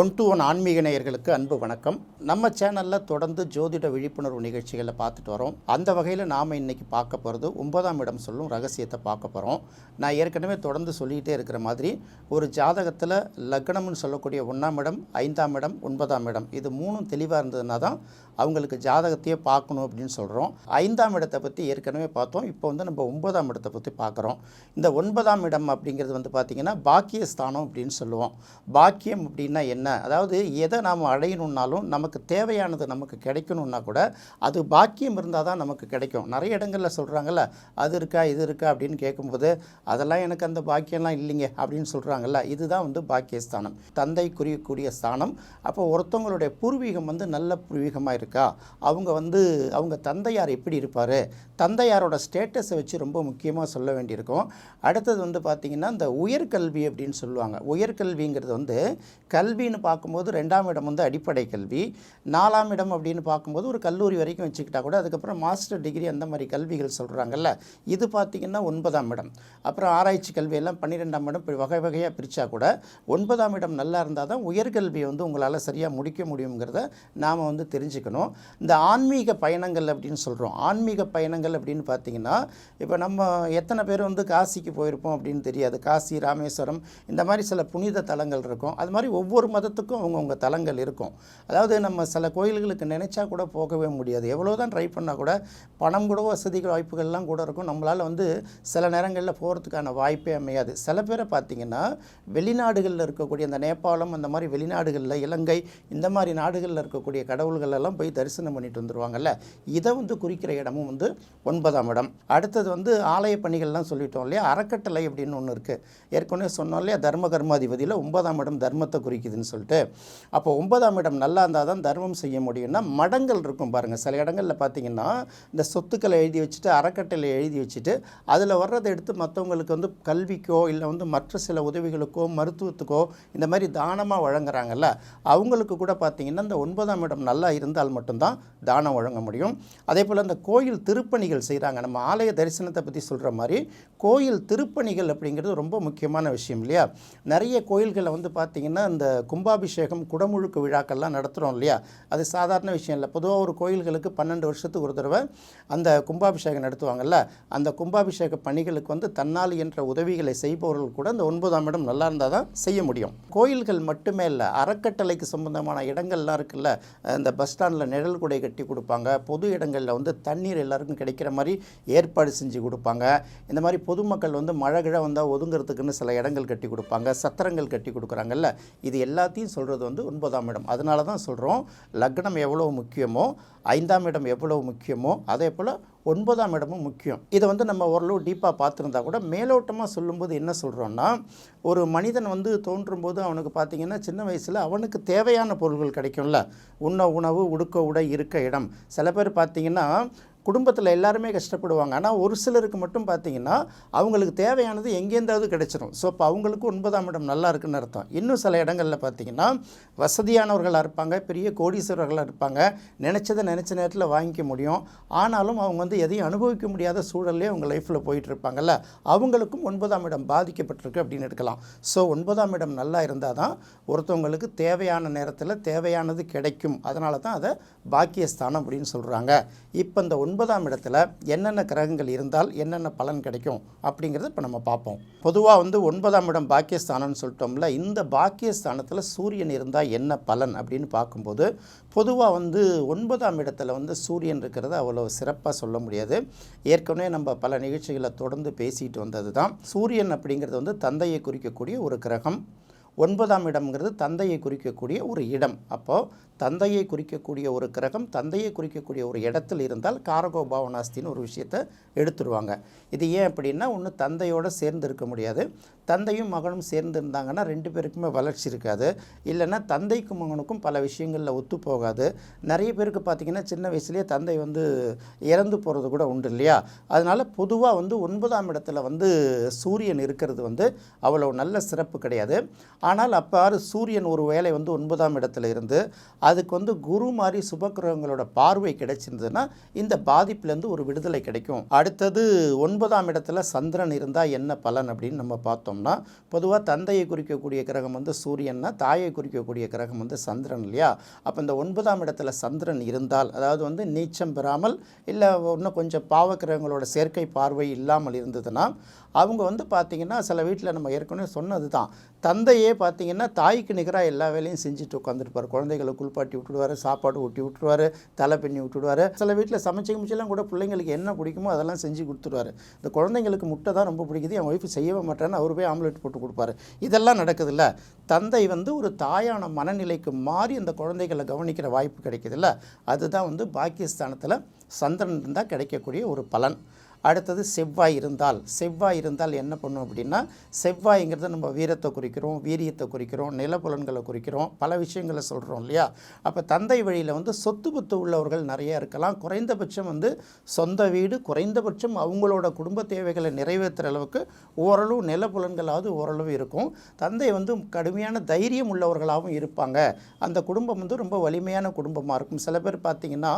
One to one ஆன்மீக நேயர்களுக்கு அன்பு வணக்கம். நம்ம சேனலில் தொடர்ந்து ஜோதிட விழிப்புணர்வு நிகழ்ச்சிகளை பார்த்துட்டு வரோம். அந்த வகையில் நாம் இன்றைக்கி பார்க்க போகிறது 9ஆம் இடம் சொல்லும் ரகசியத்தை பார்க்க போகிறோம். நான் ஏற்கனவே தொடர்ந்து சொல்லிகிட்டே இருக்கிற மாதிரி ஒரு ஜாதகத்தில் லக்னம்னு சொல்லக்கூடிய 1ஆம் இடம், 5ஆம் இடம், 9ஆம் இடம் இது மூணும் தெளிவாக இருந்ததுன்னா தான் அவங்களுக்கு ஜாதகத்தையே பார்க்கணும் அப்படின்னு சொல்கிறோம். 5ஆம் இடத்தை பற்றி ஏற்கனவே பார்த்தோம். இப்போ நம்ம 9ஆம் இடத்தை பற்றி பார்க்குறோம். இந்த 9ஆம் இடம் அப்படிங்கிறது பார்த்திங்கன்னா பாக்கியஸ்தானம் அப்படின்னு சொல்லுவோம். பாக்கியம் அப்படின்னா என்ன? அதாவது எதை நாம் அடையணுன்னாலும் நமக்கு தேவையானது நமக்கு கிடைக்கணுன்னா கூட அது பாக்கியம் இருந்தால் தான் நமக்கு கிடைக்கும். நிறைய இடங்களில் சொல்கிறாங்கல்ல, அது இருக்கா இது இருக்கா அப்படின்னு கேட்கும்போது அதெல்லாம் எனக்கு அந்த பாக்கியம்லாம் இல்லைங்க அப்படின்னு சொல்கிறாங்கல்ல, இதுதான் பாக்கியஸ்தானம், தந்தை குறியக்கூடிய ஸ்தானம். அப்போ ஒருத்தவங்களுடைய பூர்வீகம் நல்ல பூர்வீகமாக இருக்கா, அவங்க தந்தையார் எப்படி இருப்பார், தந்தையாரோட ஸ்டேட்டஸை வச்சு ரொம்ப முக்கியமாக சொல்ல வேண்டியிருக்கும். அடுத்தது பார்த்திங்கன்னா இந்த உயர்கல்வி அப்படின்னு சொல்லுவாங்க. உயர்கல்விங்கிறது கல்வின்னு பார்க்கும்போது 2ஆம் இடம் அடிப்படை கல்வி, 4ஆம் இடம் அப்படின்னு பார்க்கும்போது ஒரு கல்லூரி வரைக்கும் வச்சுக்கிட்டா கூட அதுக்கப்புறம் மாஸ்டர் டிகிரி அந்த மாதிரி கல்விகள் சொல்கிறாங்கல்ல, இது பார்த்திங்கன்னா 9ஆம் இடம். அப்புறம் ஆராய்ச்சி கல்வியெல்லாம் 12ஆம் இடம் வகை வகையாக பிரித்தா கூட 9ஆம் இடம் நல்லா இருந்தால் தான் உயர்கல்வியை உங்களால் சரியாக முடிக்க முடியுங்கிறத நாம் தெரிஞ்சுக்கணும். இந்த ஆன்மீக பயணங்கள் அப்படின்னு சொல்கிறோம். ஆன்மீக பயணங்கள் அப்படின்னு பார்த்திங்கன்னா இப்போ நம்ம எத்தனை பேர் காசிக்கு போயிருப்போம் அப்படின்னு தெரியாது. காசி, ராமேஸ்வரம் இந்த மாதிரி சில புனித தலங்கள் இருக்கும். அது மாதிரி ஒவ்வொரு மதத்துக்கும் அவங்கவுங்க தலங்கள் இருக்கும். அதாவது நம்ம சில கோயில்களுக்கு நினச்சா கூட போகவே முடியாது. எவ்வளோ தான் ட்ரை பண்ணால் கூட பணம் கூட வசதிகள் வாய்ப்புகள்லாம் கூட இருக்கும். நம்மளால் சில நேரங்களில் போகிறதுக்கான வாய்ப்பே அமையாது. சில பேரை பார்த்திங்கன்னா வெளிநாடுகளில் இருக்கக்கூடிய அந்த நேபாளம் அந்த மாதிரி வெளிநாடுகளில், இலங்கை இந்த மாதிரி நாடுகளில் இருக்கக்கூடிய கடவுள்கள் எல்லாம் போய் தரிசனம் பண்ணிட்டு வந்துடுவாங்கல்ல, இதை குறிக்கிற இடமும் 9ஆம் இடம். அடுத்தது ஆலய பணிகள்லாம் சொல்லிட்டோம் இல்லையா, அறக்கட்டளை அப்படின்னு ஒன்று இருக்குது. ஏற்கனவே சொன்னோம் இல்லையா, தர்ம கர்மாதிபதியில் 9ஆம் இடம் தர்மத்தை குறிக்குதுன்னு சொல்லிட்டு. அப்போ 9ஆம் இடம் நல்லா இருந்தால் தான் தர்மம் செய்ய முடியும்னா மடங்கள் இருக்கும் பாருங்கள். சில இடங்களில் பார்த்திங்கன்னா இந்த சொத்துக்களை எழுதி வச்சுட்டு, அறக்கட்டளை எழுதி வச்சுட்டு அதில் வர்றதை எடுத்து மற்றவங்களுக்கு கல்விக்கோ இல்லை மற்ற சில உதவிகளுக்கோ மருத்துவத்துக்கோ இந்த மாதிரி தானமாக வழங்குறாங்கல்ல, அவங்களுக்கு கூட பார்த்திங்கன்னா இந்த 9ஆம் இடம் நல்லா இருந்தால் மட்டும்தான் தானம் வழங்க முடியும். அதே போல் இந்த கோயில் திருப்பணிகள் செய்கிறாங்க. நம்ம ஆலய தரிசனத்தை பற்றி சொல்கிற மாதிரி கோயில் திருப்பணிகள் அப்படிங்கிறது ரொம்ப முக்கியமான விஷயம் இல்லையா. நிறைய கோயில்களை பார்த்திங்கன்னா இந்த கும்பாபிஷேகம், குடமுழுக்கு விழாக்கள்லாம் நடத்துகிறோம் இல்லையா, அது சாதாரண விஷயம் இல்லை. பொதுவாக ஒரு கோயில்களுக்கு 12 வருஷத்துக்கு ஒரு தடவை அந்த கும்பாபிஷேகம் நடத்துவாங்கல்ல, அந்த கும்பாபிஷேக பணிகளுக்கு தன்னால் என்ற உதவிகளை செய்பவர்கள் கூட இந்த 9ஆம் இடம் நல்லா இருந்தால் தான் செய்ய முடியும். கோயில்கள் மட்டுமே இல்லை, அறக்கட்டளைக்கு சம்பந்தமான இடங்கள்லாம் இருக்குல்ல, இந்த பஸ் ஸ்டாண்டில் நிழல் குடை கட்டி கொடுப்பாங்க, பொது இடங்களில் தண்ணீர் எல்லாருக்கும் கிடைக்கிற மாதிரி ஏற்பாடு செஞ்சு கொடுப்பாங்க. இந்த மாதிரி பொதுமக்கள் மழை கிழ வந்தால் ஒதுங்கிறதுக்குன்னு சில இடங்கள் கட்டி கொடுப்பாங்க, சத்திரங்கள் கட்டி கொடுக்குறாங்கல்ல, இது எல்லாத்தையும் சொல்கிறது 9ஆம் இடம். அதனால தான் சொல்கிறோம், லக்னம் எவ்வளோ முக்கியமோ 5ஆம் இடம் எவ்வளோ முக்கியமோ அதே போல் 9ஆம் இடமும் முக்கியம். இதை நம்ம ஓரளவு டீப்பாக பார்த்துருந்தா கூட மேலோட்டமாக சொல்லும்போது என்ன சொல்கிறோன்னா, ஒரு மனிதன் தோன்றும் போது அவனுக்கு பார்த்திங்கன்னா சின்ன வயசில் அவனுக்கு தேவையான பொருள்கள் கிடைக்கும்ல, உண்ண உணவு, உடுக்க உடை, இருக்க இடம். சில பேர் பார்த்திங்கன்னா குடும்பத்தில் எல்லாருமே கஷ்டப்படுவாங்க. ஆனால் ஒரு சிலருக்கு மட்டும் பார்த்திங்கன்னா அவங்களுக்கு தேவையானது எங்கேருந்தாவது கிடைச்சிடும். ஸோ இப்போ அவங்களுக்கு 9ஆம் இடம் நல்லா இருக்குன்னு அர்த்தம். இன்னும் சில இடங்களில் பார்த்திங்கன்னா வசதியானவர்களாக இருப்பாங்க, பெரிய கோடீஸ்வரர்களாக இருப்பாங்க, நினச்சதை நினச்ச நேரத்தில் வாங்கிக்க முடியும். ஆனாலும் அவங்க எதையும் அனுபவிக்க முடியாத சூழல்லே அவங்க லைஃப்பில் போயிட்டுருப்பாங்கல்ல, அவங்களுக்கும் 9ஆம் இடம் பாதிக்கப்பட்டிருக்கு அப்படின்னு எடுக்கலாம். ஸோ 9ஆம் இடம் நல்லா இருந்தால் தான் ஒருத்தவங்களுக்கு தேவையான நேரத்தில் தேவையானது கிடைக்கும். அதனால தான் அதை பாக்கியஸ்தானம் அப்படின்னு சொல்கிறாங்க. இப்போ இந்த 9ஆம் இடத்துல என்னென்ன கிரகங்கள் இருந்தால் என்னென்ன பலன் கிடைக்கும் அப்படிங்கிறத இப்போ நம்ம பார்ப்போம். பொதுவாக 9ஆம் இடம் பாக்கியஸ்தானம்னு சொல்லிட்டோம்ல, இந்த பாக்கியஸ்தானத்தில் சூரியன் இருந்தால் என்ன பலன் அப்படின்னு பார்க்கும்போது பொதுவாக 9ஆம் இடத்துல சூரியன் இருக்கிறத அவ்வளோ சிறப்பாக சொல்ல முடியாது. ஏற்கனவே நம்ம பல நிகழ்ச்சிகளை தொடர்ந்து பேசிட்டு வந்தது தான். சூரியன் அப்படிங்கிறது தந்தையை குறிக்கக்கூடிய ஒரு கிரகம். 9ஆம் இடம்ங்கிறது தந்தையை குறிக்கக்கூடிய ஒரு இடம். அப்போது தந்தையை குறிக்கக்கூடிய ஒரு கிரகம் தந்தையை குறிக்கக்கூடிய ஒரு இடத்தில் இருந்தால் காரகோபாவனாஸ்தின்னு ஒரு விஷயத்தை எடுத்துருவாங்க. இது ஏன் அப்படின்னா, ஒன்று தந்தையோடு சேர்ந்து இருக்க முடியாது, தந்தையும் மகனும் சேர்ந்து இருந்தாங்கன்னா 2 பேருக்குமே வளர்ச்சி இருக்காது, இல்லைன்னா தந்தைக்கும் மகனுக்கும் பல விஷயங்களில் ஒத்து போகாது. நிறைய பேருக்கு பார்த்திங்கன்னா சின்ன வயசுலேயே தந்தை இறந்து போகிறது கூட உண்டு இல்லையா. அதனால் பொதுவாக 9ஆம் இடத்துல சூரியன் இருக்கிறது அவ்வளோ நல்ல சிறப்பு கிடையாது. ஆனால் அப்பாறு சூரியன் ஒரு வேளை வந்து 9ஆம் இடத்துல இருந்து அதுக்கு வந்து குரு மாதிரி சுபக்கிரகங்களோட பார்வை கிடைச்சிருந்ததுன்னா இந்த பாதிப்புலேருந்து ஒரு விடுதலை கிடைக்கும். அடுத்தது 9ஆம் இடத்துல சந்திரன் இருந்தால் என்ன பலன் அப்படின்னு நம்ம பார்த்தோம்னா, பொதுவாக தந்தையை குறிக்கக்கூடிய கிரகம் வந்து சூரியன்னா, தாயை குறிக்கக்கூடிய கிரகம் வந்து சந்திரன் இல்லையா? அப்போ இந்த 9ஆம் இடத்துல சந்திரன் இருந்தால், அதாவது வந்து நீச்சம் பெறாமல் இல்லை இன்னும் கொஞ்சம் பாவக்கிரகங்களோட சேர்க்கை பார்வை இல்லாமல் இருந்ததுன்னா, அவங்க வந்து பார்த்திங்கன்னா சில வீட்டில் நம்ம ஏற்கனவே சொன்னது தான், தந்தையே பார்த்திங்கன்னா தாய்க்கு நிகராக எல்லா வேலையும் செஞ்சுட்டு உட்காந்துருப்பார். குழந்தைகளை குளிப்பாட்டி விட்டுடுவார், சாப்பாடு ஊட்டி விட்டுருவார், தலை பின்னி விட்டுடுவார். சில வீட்டில் சமைச்சு மிச்செல்லாம் கூட பிள்ளைங்களுக்கு என்ன பிடிக்குமோ அதெல்லாம் செஞ்சு கொடுத்துருவார். இந்த குழந்தைங்களுக்கு முட்டை தான் ரொம்ப பிடிக்குது, என் ஒய்ஃபு செய்யவே மாட்டேன்னு அவர் போய் ஆம்லெட் போட்டு கொடுப்பாரு. இதெல்லாம் நடக்குதுல்ல. தந்தை வந்து ஒரு தாயான மனநிலைக்கு மாறி அந்த குழந்தைகளை கவனிக்கிற வாய்ப்பு கிடைக்குதுல்ல. அதுதான் வந்து பாக்கியஸ்தானத்தில் சந்திரன் இருந்தால் கிடைக்கக்கூடிய ஒரு பலன். அடுத்தது செவ்வாய் இருந்தால் என்ன பண்ணும் அப்படின்னா, செவ்வாய்ங்கிறது நம்ம வீரத்தை குறிக்கிறோம், வீரியத்தை குறிக்கிறோம், நிலப்புலன்களை குறிக்கிறோம், பல விஷயங்களை சொல்கிறோம் இல்லையா? அப்போ தந்தை வழியில் வந்து சொத்து பத்து உள்ளவர்கள் நிறைய இருக்கலாம். குறைந்தபட்சம் வந்து சொந்த வீடு, குறைந்தபட்சம் அவங்களோட குடும்ப தேவைகளை நிறைவேற்றுற அளவுக்கு ஓரளவு நிலப்புலன்களாவது ஓரளவு இருக்கும். தந்தை வந்து கடுமையான தைரியம் உள்ளவர்களாகவும் இருப்பாங்க. அந்த குடும்பம் வந்து ரொம்ப வலிமையான குடும்பமாக இருக்கும். சில பேர் பார்த்திங்கன்னா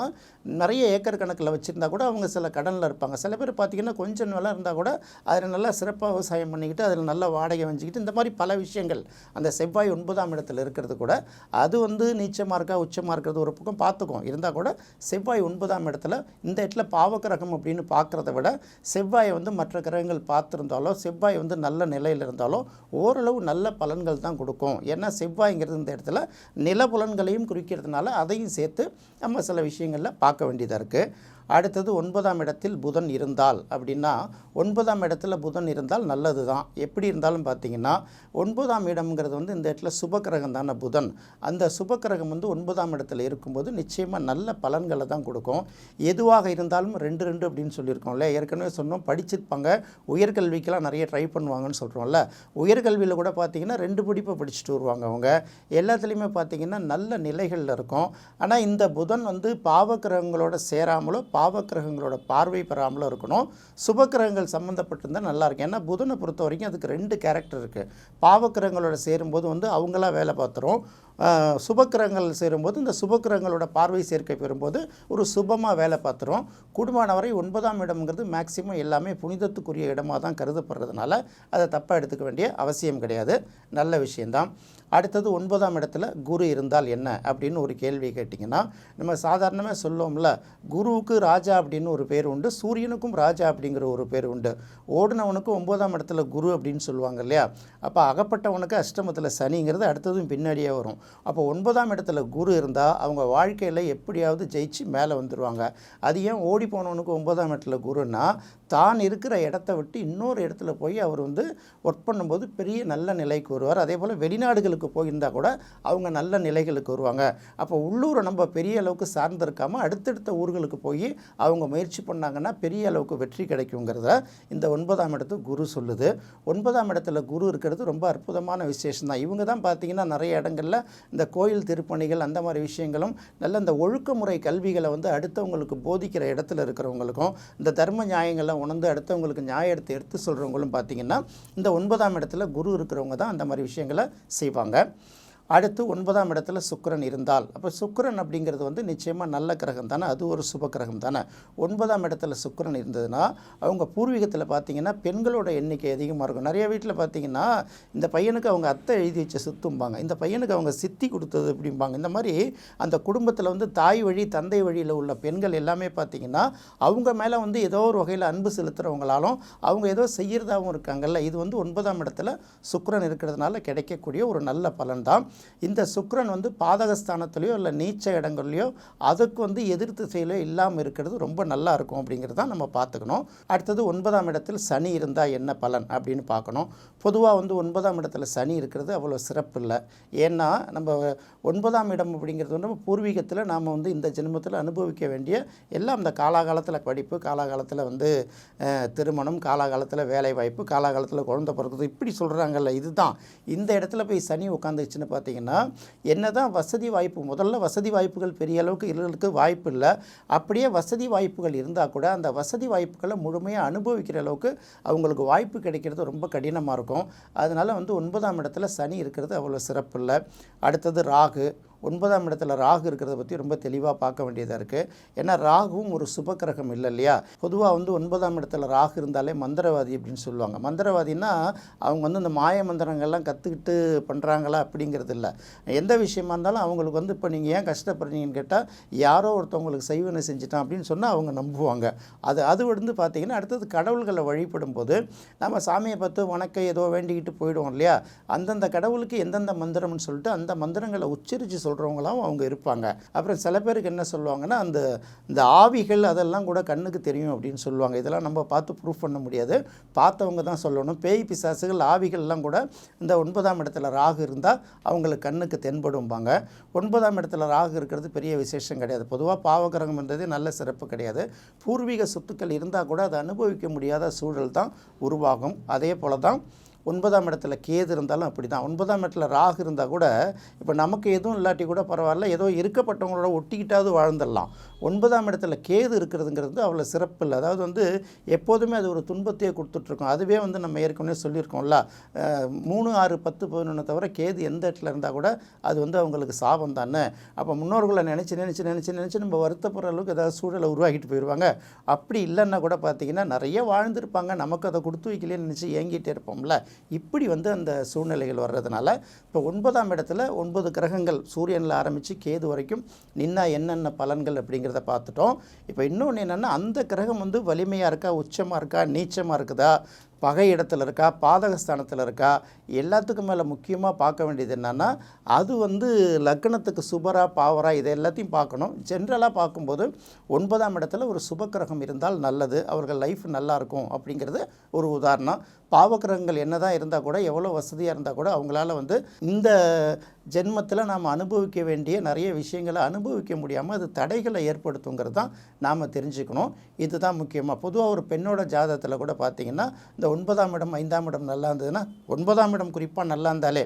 நிறைய ஏக்கர் கணக்கில் வச்சுருந்தா கூட அவங்க சில கடனில் இருப்பாங்க. சில பேர் பார்த்திங்கன்னா கொஞ்சம் நிலம் இருந்தால் கூட அதில் நல்லா சிறப்பாக விவசாயம் பண்ணிக்கிட்டு அதில் நல்ல வாடகை வஞ்சிக்கிட்டு இந்த மாதிரி பல விஷயங்கள் அந்த செவ்வாய் 9ஆம் இடத்துல இருக்கிறது கூட, அது வந்து நீச்சமாக இருக்கா உச்சமாக இருக்கிறது ஒரு பக்கம் பார்த்துக்கும். இருந்தால் கூட செவ்வாய் 9ஆம் இடத்துல இந்த இடத்துல பாவக்கிரகம் அப்படின்னு பார்க்குறத விட செவ்வாயை வந்து மற்ற கிரகங்கள் பார்த்துருந்தாலோ, செவ்வாய் வந்து நல்ல நிலையில் இருந்தாலோ ஓரளவு நல்ல பலன்கள் தான் கொடுக்கும். ஏன்னா செவ்வாய்ங்கிறது இந்த இடத்துல நிலப்புலன்களையும் குறிக்கிறதுனால அதையும் சேர்த்து நம்ம சில விஷயங்களில் பார்க்க வேண்டியதாக இருக்குது. அடுத்தது 9ஆம் இடத்தில் புதன் இருந்தால் அப்படின்னா, 9ஆம் இடத்துல புதன் இருந்தால் நல்லது தான். எப்படி இருந்தாலும் பார்த்திங்கன்னா 9ஆம் இடம்ங்கிறது வந்து இந்த இடத்துல சுபக்கிரகம் தானே புதன். அந்த சுபக்கிரகம் வந்து 9ஆம் இடத்துல இருக்கும்போது நிச்சயமாக நல்ல பலன்களை தான் கொடுக்கும். எதுவாக இருந்தாலும் 2 அப்படின்னு சொல்லியிருக்கோம்ல, ஏற்கனவே சொன்னோம். படிச்சிருப்பாங்க, உயர்கல்விக்கெல்லாம் நிறைய ட்ரை பண்ணுவாங்கன்னு சொல்கிறோம்ல. உயர்கல்வியில் கூட பார்த்திங்கன்னா 2 படிப்பை படிச்சுட்டு வருவாங்க அவங்க. எல்லாத்துலேயுமே பார்த்திங்கன்னா நல்ல நிலைகளில் இருக்கும். ஆனால் இந்த புதன் வந்து பாவக்கிரகங்களோட சேராமலோ பாவக்கிரகங்களோட பார்வை பெறாமலும் இருக்கணும். சுபக்கிரகங்கள் சம்மந்தப்பட்டிருந்தால் நல்லாயிருக்கும். ஏன்னா புதனை பொறுத்த வரைக்கும் அதுக்கு 2 கேரக்டர் இருக்குது. பாவக்கிரகங்களோட சேரும்போது வந்து அவங்களாம் வேலை பார்த்துரும். சுபக்கிரகங்கள் சேரும்போது இந்த சுபக்கிரகங்களோட பார்வை சேர்க்கை பெறும்போது ஒரு சுபமாக வேலை பார்த்துரும். குடும்பமான வரை 9ஆம் இடம்ங்கிறது மேக்சிமம் எல்லாமே புனிதத்துக்குரிய இடமாக தான் கருதப்படுறதுனால அதை தப்பாக எடுத்துக்க வேண்டிய அவசியம் கிடையாது. நல்ல விஷயந்தான். அடுத்தது 9ஆம் இடத்துல குரு இருந்தால் என்ன அப்படின்னு ஒரு கேள்வி கேட்டிங்கன்னா, நம்ம சாதாரணமாக சொல்லுவோம்ல, குருவுக்கு ராஜா அப்படின்னு ஒரு பேர் உண்டு, சூரியனுக்கும் ராஜா அப்படிங்கிற ஒரு பேர் உண்டு. ஓடுனவனுக்கு 9ஆம் இடத்துல குரு அப்படின்னு சொல்லுவாங்க இல்லையா? அப்போ அகப்பட்டவனுக்கு அஷ்டமத்தில் சனிங்கிறது அடுத்ததும் பின்னாடியே வரும். அப்போ 9ஆம் இடத்துல குரு இருந்தால் அவங்க வாழ்க்கையில் எப்படியாவது ஜெயிச்சு மேலே வந்துடுவாங்க. அது ஏன் ஓடி போனவனுக்கு 9ஆம் இடத்துல குருன்னா, தான் இருக்கிற இடத்த விட்டு இன்னொரு இடத்துல போய் அவர் வந்து ஒர்க் பண்ணும்போது பெரிய நல்ல நிலைக்கு வருவார். அதே போல் வெளிநாடுகளுக்கு போயிருந்தால் கூட அவங்க நல்ல நிலைகளுக்கு வருவாங்க. அப்போ உள்ளூரை நம்ம பெரிய அளவுக்கு சார்ந்திருக்காமல் அடுத்தடுத்த ஊர்களுக்கு போய் அவங்க முயற்சி பண்ணாங்கன்னா பெரிய அளவுக்கு வெற்றி கிடைக்குங்கிறத இந்த 9ஆம் இடத்து குரு சொல்லுது. 9ஆம் இடத்துல குரு இருக்கிறது ரொம்ப அற்புதமான விசேஷம் தான். இவங்க தான் பார்த்திங்கன்னா நிறைய இடங்களில் இந்த கோயில் திருப்பணிகள் அந்த மாதிரி விஷயங்களும் நல்ல இந்த ஒழுக்கமுறை கல்விகளை வந்து அடுத்தவங்களுக்கு போதிக்கிற இடத்துல இருக்கிறவங்களுக்கும் இந்த தர்ம நியாயங்களை உணர்ந்து அடுத்தவங்களுக்கு நியாயத்தை எடுத்து சொல்கிறவங்களும் பார்த்திங்கன்னா இந்த 9ஆம் இடத்துல குரு இருக்கிறவங்க தான் அந்த மாதிரி விஷயங்களை செய்வாங்க. அடுத்து 9ஆம் இடத்துல சுக்கிரன் இருந்தால், அப்போ சுக்கிரன் அப்படிங்கிறது வந்து நிச்சயமாக நல்ல கிரகம் தானே, அது ஒரு சுப கிரகம் தானே. 9ஆம் இடத்துல சுக்கிரன் இருந்ததுன்னா அவங்க பூர்வீகத்தில் பார்த்திங்கன்னா பெண்களோட எண்ணிக்கை அதிகமாக இருக்கும். நிறைய வீட்டில் பார்த்திங்கன்னா இந்த பையனுக்கு அவங்க அத்தை எழுதி வச்ச சொத்தும்பாங்க, இந்த பையனுக்கு அவங்க சித்தி கொடுத்தது அப்படிம்பாங்க. இந்த மாதிரி அந்த குடும்பத்தில் வந்து தாய் வழி தந்தை வழியில் உள்ள பெண்கள் எல்லாமே பார்த்திங்கன்னா அவங்க மேலே வந்து ஏதோ ஒரு வகையில் அன்பு செலுத்துகிறவங்களாலும் அவங்க ஏதோ செய்கிறதாகவும் இருக்காங்கல்ல. இது வந்து 9ஆம் இடத்துல சுக்கிரன் இருக்கிறதுனால கிடைக்கக்கூடிய ஒரு நல்ல பலன் தான். இந்த சுக்கிரன் வந்து பாதகஸ்தானத்துலேயோ இல்லை நீச்ச இடங்கள்லையோ அதுக்கு வந்து எதிர்த்து செயலோ இல்லாமல் இருக்கிறது ரொம்ப நல்லா இருக்கும் அப்படிங்கிறது தான் நம்ம பார்த்துக்கணும். அடுத்தது 9ஆம் இடத்தில் சனி இருந்தால் என்ன பலன் அப்படின்னு பார்க்கணும். பொதுவாக வந்து 9ஆம் இடத்துல சனி இருக்கிறது அவ்வளோ சிறப்பு இல்லை. ஏன்னா நம்ம 9ஆம் இடம் அப்படிங்கிறது வந்து நம்ம பூர்வீகத்தில் நாம் வந்து இந்த ஜென்மத்தில் அனுபவிக்க வேண்டிய எல்லாம் இந்த காலாகாலத்தில் படிப்பு, காலாகாலத்தில் வந்து திருமணம், காலாகாலத்தில் வேலை வாய்ப்பு, காலாகாலத்தில் குழந்தை பிறகுது இப்படி சொல்கிறாங்கல்ல. இதுதான் இந்த இடத்துல போய் சனி உட்காந்துச்சுன்னு பார்த்தீங்கன்னா, என்னதான் வசதி வாய்ப்பு முதல்ல வசதி வாய்ப்புகள் பெரிய அளவுக்கு இருக்கிறதுக்கு வாய்ப்பு இல்லை. அப்படியே வசதி வாய்ப்புகள் இருந்தால் கூட அந்த வசதி வாய்ப்புகளை முழுமையாக அனுபவிக்கிற அளவுக்கு அவங்களுக்கு வாய்ப்பு கிடைக்கிறது ரொம்ப கடினமாக இருக்கும். அதனால் வந்து 9ஆம் இடத்துல சனி இருக்கிறது அவ்வளோ சிறப்பு இல்லை. அடுத்தது ராகு. 9ஆம் இடத்துல ராகு இருக்கிறத பற்றி ரொம்ப தெளிவாக பார்க்க வேண்டியதாக இருக்குது. ஏன்னா ராகுவும் ஒரு சுபக்கிரகம் இல்லை இல்லையா? பொதுவாக வந்து 9ஆம் இடத்துல ராகு இருந்தாலே மந்திரவாதி அப்படின்னு சொல்லுவாங்க. மந்திரவாதின்னா அவங்க வந்து இந்த மாய மந்திரங்கள்லாம் கற்றுக்கிட்டு பண்ணுறாங்களா அப்படிங்கிறது இல்லை. எந்த விஷயமா இருந்தாலும் அவங்களுக்கு வந்து இப்போ நீங்கள் ஏன் கஷ்டப்படுறீங்கன்னு கேட்டால் யாரோ ஒருத்தவங்களுக்கு செய்வனை செஞ்சுட்டான் அப்படின்னு சொன்னால் அவங்க நம்புவாங்க. அது வந்து பார்த்திங்கன்னா அடுத்தது கடவுள்களை வழிபடும் போது நம்ம சாமியை பார்த்து வணக்கம் ஏதோ வேண்டிக்கிட்டு போயிடுவோம் இல்லையா? அந்தந்த கடவுளுக்கு எந்தெந்த மந்திரம்னு சொல்லிட்டு அந்த மந்திரங்களை உச்சரித்து சொல்கிறவங்களாம் அவங்க இருப்பாங்க. அப்புறம் சில பேருக்கு என்ன சொல்லுவாங்கன்னா, இந்த ஆவிகள் அதெல்லாம் கூட கண்ணுக்கு தெரியும் அப்படின்னு சொல்லுவாங்க. இதெல்லாம் நம்ம பார்த்து ப்ரூஃப் பண்ண முடியாது, பார்த்தவங்க தான் சொல்லணும். பேய் பிசாசுகள் ஆவிகள்லாம் கூட இந்த 9ஆம் இடத்துல ராகு இருந்தால் அவங்களுக்கு கண்ணுக்கு தென்படும்பாங்க. 9ஆம் இடத்துல ராகு இருக்கிறது பெரிய விசேஷம் கிடையாது. பொதுவாக பாவகிரகம் என்றது நல்ல சிறப்பு கிடையாது. பூர்வீக சொத்துக்கள் இருந்தால் கூட அதை அனுபவிக்க முடியாத சூழல் தான் உருவாகும். அதே போல தான் 9ஆம் இடத்துல கேது இருந்தாலும் அப்படி தான். 9ஆம் இடத்துல ராகு இருந்தால் கூட இப்போ நமக்கு எதுவும் இல்லாட்டி கூட பரவாயில்ல, ஏதோ இருக்கப்பட்டவங்களோட ஒட்டிக்கிட்டாவது வாழ்ந்துடலாம். 9ஆம் இடத்துல கேது இருக்கிறதுங்கிறது அவ்வளோ சிறப்பு இல்லை. அதாவது வந்து எப்போதுமே அது ஒரு துன்பத்தையே கொடுத்துட்ருக்கோம். அதுவே வந்து நம்ம ஏற்கனவே சொல்லியிருக்கோம்ல, 3, 6, 10, 11 தவிர கேது எந்த இடத்துல இருந்தால் கூட அது வந்து அவங்களுக்கு சாபம் தானே. அப்போ முன்னோர்களை நினச்சி நம்ம வருத்தப்படுற அளவுக்கு ஏதாவது சூழலை உருவாக்கிட்டு போயிடுவாங்க. அப்படி இல்லைன்னா கூட பார்த்திங்கன்னா நிறைய வாழ்ந்துருப்பாங்க, நமக்கு அதை கொடுத்து வைக்கலன்னு நினச்சி ஏங்கிட்டே இருப்போம்ல. இப்படி வந்து அந்த சூழ்நிலைகள் வர்றதுனால இப்போ 9ஆம் இடத்துல 9 கிரகங்கள் சூரியனில் ஆரம்பித்து கேது வரைக்கும் நின்னா என்னென்ன பலன்கள் அப்படிங்கிறத பார்த்துட்டோம். இப்போ இன்னொன்று என்னென்னா, அந்த கிரகம் வந்து வலிமையாக இருக்கா, உச்சமாக இருக்கா, நீச்சமாக இருக்குதா, பகை இடத்துல இருக்கா, பாதகஸ்தானத்தில் இருக்கா, எல்லாத்துக்கும் மேலே முக்கியமாக பார்க்க வேண்டியது என்னென்னா, அது வந்து லக்னத்துக்கு சுபரா பாவரா இதை எல்லாத்தையும் பார்க்கணும். ஜென்ரலாக பார்க்கும்போது 9ஆம் இடத்துல ஒரு சுபக்கிரகம் இருந்தால் நல்லது, அவர்கள் லைஃப் நல்லாயிருக்கும் அப்படிங்கிறது ஒரு உதாரணம். பாவக்கிரகங்கள் என்ன தான் இருந்தால் கூட, எவ்வளோ வசதியாக இருந்தால் கூட அவங்களால வந்து இந்த ஜென்மத்தில் நாம் அனுபவிக்க வேண்டிய நிறைய விஷயங்களை அனுபவிக்க முடியாமல் அது தடைகளை ஏற்படுத்துங்கிறது தான் நாம் தெரிஞ்சுக்கணும். இதுதான் முக்கியமாக. பொதுவாக ஒரு பெண்ணோட ஜாதகத்தில் கூட பார்த்திங்கன்னா, இந்த 9ஆம் இடம் 5ஆம் இடம் நல்லா இருந்ததுன்னா, 9ஆம் இடம் குறிப்பாக நல்லா இருந்தாலே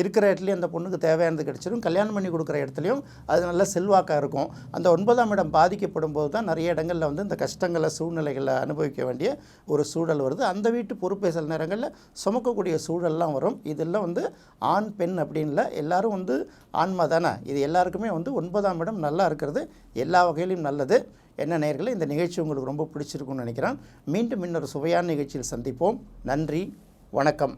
இருக்கிற இடத்துலையும் அந்த பொண்ணுக்கு தேவையானது கிடச்சிடும். கல்யாணம் பண்ணி கொடுக்குற இடத்துலையும் அது நல்ல செல்வாக்காக இருக்கும். அந்த 9ஆம் இடம் பாதிக்கப்படும் போது தான் நிறைய இடங்களில் வந்து இந்த கஷ்டங்களை சூழ்நிலைகளை அனுபவிக்க வேண்டிய ஒரு சூழல் வருது. அந்த வீட்டு பொறுப்பை சில நேரங்களில் சுமக்கக்கூடிய சூழல்லாம் வரும். இதெல்லாம் வந்து ஆண் பெண் அப்படின்னு இல்லை, எல்லோரும் வந்து ஆன்மா தானே. இது எல்லாருக்குமே வந்து 9ஆம் இடம் நல்லா இருக்கிறது எல்லா வகையிலும் நல்லது. என்ன நேயர்களே, இந்த நிகழ்ச்சி உங்களுக்கு ரொம்ப பிடிச்சிருக்குன்னு நினைக்கிறேன். மீண்டும் இன்னொரு சுவையான நிகழ்ச்சியில் சந்திப்போம். நன்றி, வணக்கம்.